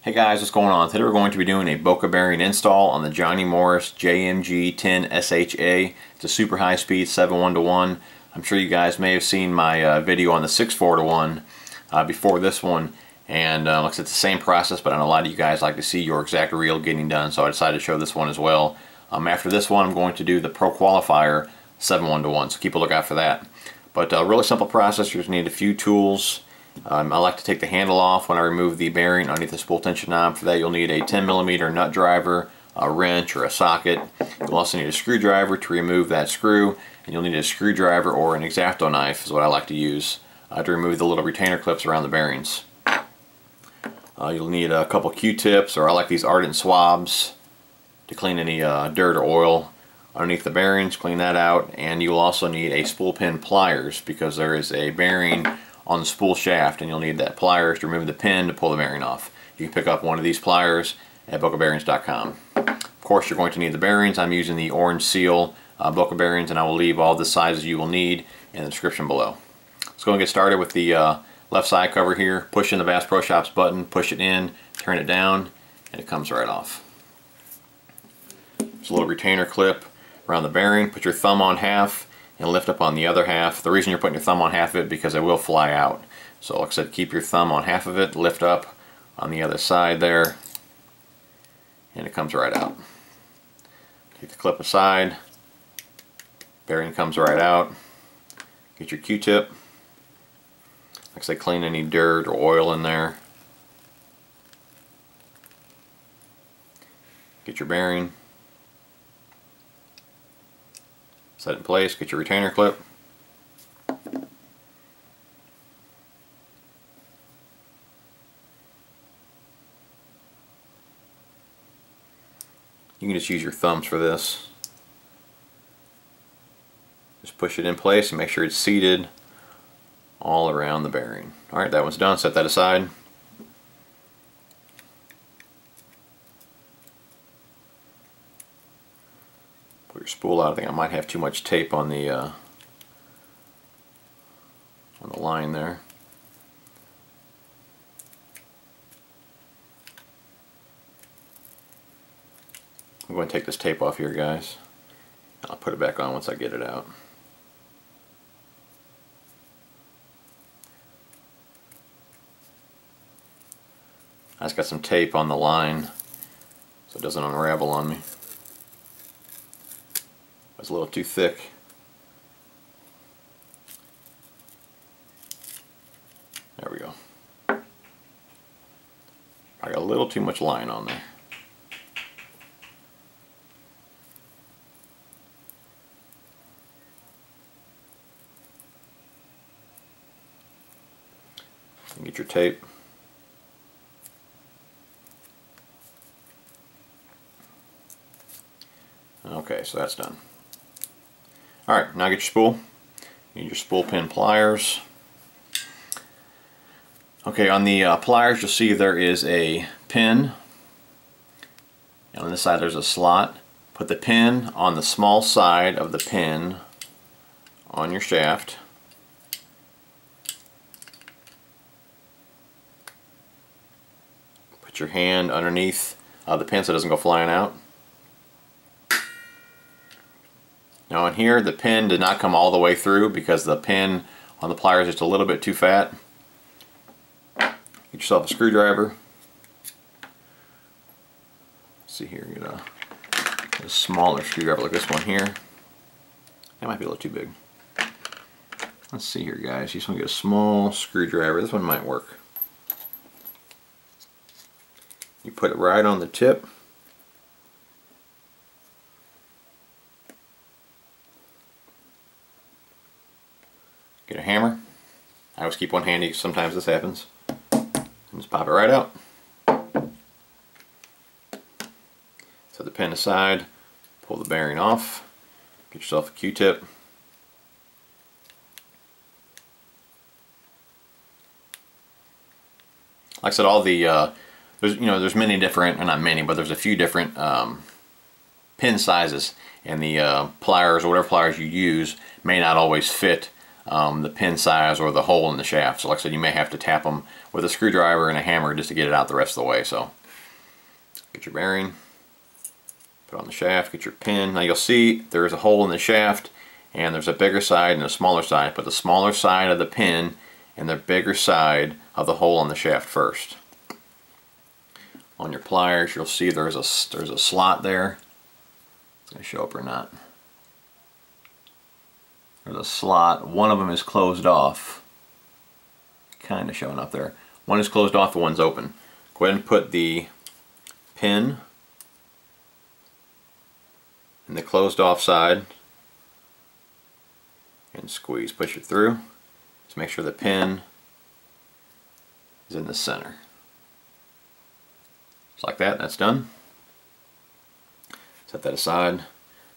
Hey guys, what's going on? Today we're going to be doing a Boca bearing install on the Johnny Morris JMG10SHA. It's a super high speed 7:1:1. I'm sure you guys may have seen my video on the 6:4:1 before this one, and looks at the same process, but I know a lot of you guys like to see your exact reel getting done, so I decided to show this one as well. After this one I'm going to do the Pro Qualifier 7:1:1, so keep a lookout for that. But really simple process. You just need a few tools. I like to take the handle off when I remove the bearing underneath the spool tension knob. For that you'll need a 10mm nut driver, a wrench, or a socket. You'll also need a screwdriver to remove that screw, and you'll need a screwdriver or an X-Acto knife is what I like to use to remove the little retainer clips around the bearings. You'll need a couple Q-tips, or I like these ardent swabs to clean any dirt or oil underneath the bearings, clean that out. And you'll also need a spool pin pliers, because there is a bearing on the spool shaft and you'll need that pliers to remove the pin to pull the bearing off. You can pick up one of these pliers at bocabearings.com. Of course you're going to need the bearings. I'm using the orange seal Boca bearings, and I will leave all the sizes you will need in the description below. Let's go and get started with the left side cover here. Push in the Bass Pro Shops button, push it in, turn it down, and it comes right off. There's a little retainer clip around the bearing. Put your thumb on half and lift up on the other half. The reason you're putting your thumb on half of it because it will fly out. So like I said, keep your thumb on half of it, lift up on the other side there, and it comes right out. Take the clip aside, bearing comes right out. Get your Q-tip. Like I said, clean any dirt or oil in there. Get your bearing. Set it in place, get your retainer clip. You can just use your thumbs for this. Just push it in place and make sure it's seated all around the bearing. Alright, that one's done. Set that aside. Pull your spool out. I think I might have too much tape on the line there. I'm going to take this tape off here, guys. I'll put it back on once I get it out. I just got some tape on the line so it doesn't unravel on me. It's a little too thick. There we go. I got a little too much line on there. And get your tape. Okay, so that's done. Alright, now get your spool. You need your spool pin pliers. Okay, on the pliers you'll see there is a pin, and on this side there's a slot. Put the pin on the small side of the pin on your shaft. Put your hand underneath the pin so it doesn't go flying out. Now in here the pin did not come all the way through because the pin on the pliers is just a little bit too fat. Get yourself a screwdriver. Let's see here, get a smaller screwdriver like this one here. That might be a little too big. Let's see here, guys. You just want to get a small screwdriver. This one might work. You put it right on the tip. Get a hammer. I always keep one handy, sometimes this happens. And just pop it right out. Set the pin aside, pull the bearing off, get yourself a Q-tip. Like I said, all the there's many different, or not many, but there's a few different pin sizes, and the pliers or whatever pliers you use may not always fit the pin size or the hole in the shaft. So like I said, you may have to tap them with a screwdriver and a hammer just to get it out the rest of the way. So get your bearing, put on the shaft, get your pin. Now you'll see there's a hole in the shaft and there's a bigger side and a smaller side. Put the smaller side of the pin and the bigger side of the hole on the shaft first. On your pliers, you'll see there's a slot there. It's going to show up or not. There's a slot. One of them is closed off. Kind of showing up there. One is closed off, the one's open. Go ahead and put the pin in the closed off side and squeeze. Push it through. Just make sure the pin is in the center. Just like that, that's done. Set that aside.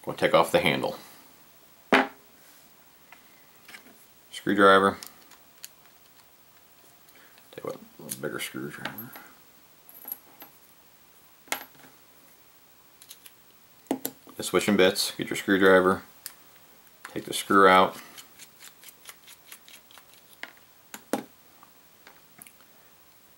Go and take off the handle. Screwdriver. Take a little bigger screwdriver. The switching bits. Get your screwdriver. Take the screw out.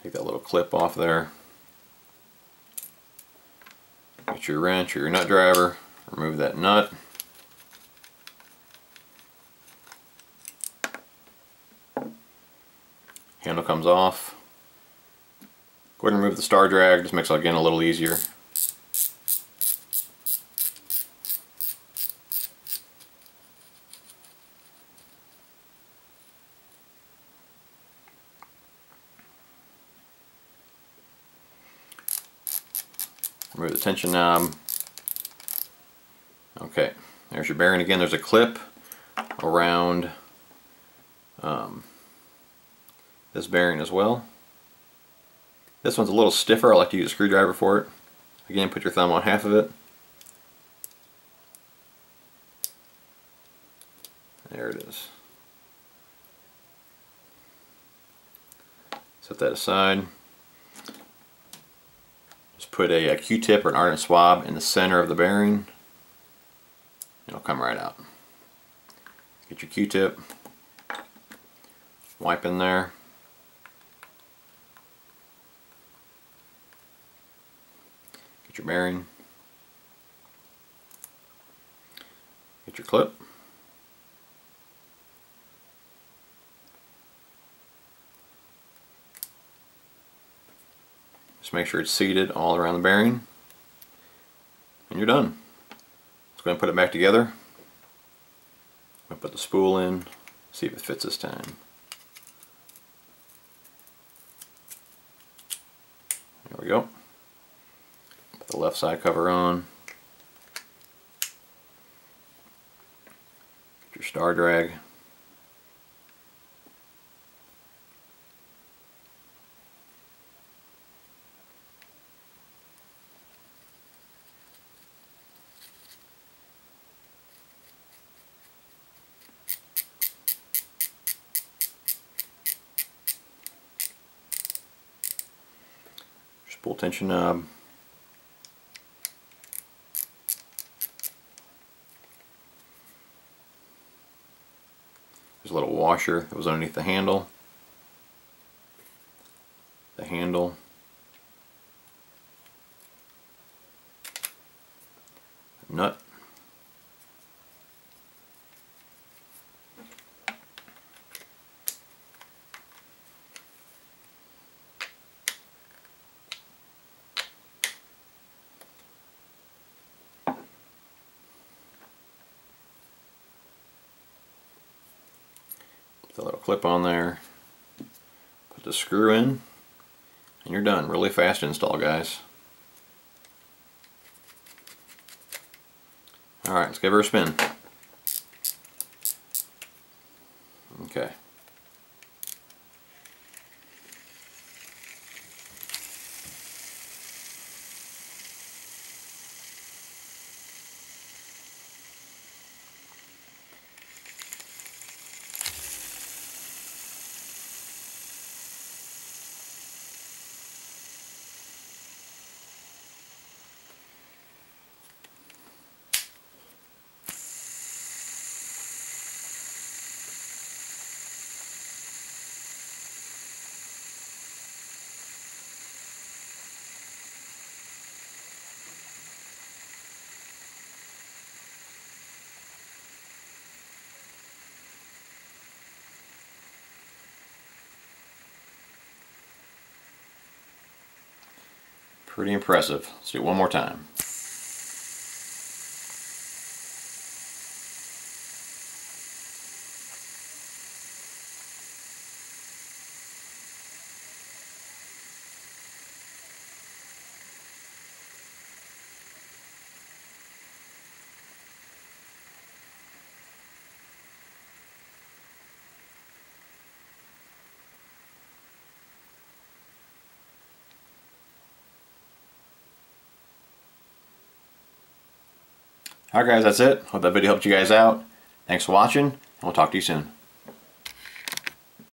Take that little clip off there. Get your wrench or your nut driver. Remove that nut. Handle comes off. Go ahead and remove the star drag. Just makes it again a little easier. Remove the tension knob. Okay, there's your bearing again. There's a clip around this bearing as well. This one's a little stiffer. I like to use a screwdriver for it. Again, put your thumb on half of it. There it is. Set that aside. Just put a Q-tip or an ardent swab in the center of the bearing. It'll come right out. Get your Q-tip. Wipe in there. Get your bearing. Get your clip. Just make sure it's seated all around the bearing. And you're done. Let's go ahead and put it back together. I'll put the spool in, see if it fits this time. There we go. Put the left side cover on. Get your star drag. Spool tension knob. There's a little washer that was underneath the handle. The handle. Nut. Put the little clip on there, put the screw in, and you're done. Really fast install, guys. Alright, let's give her a spin. Okay. Pretty impressive. Let's do it one more time. Alright guys, that's it. Hope that video helped you guys out. Thanks for watching, and we'll talk to you soon.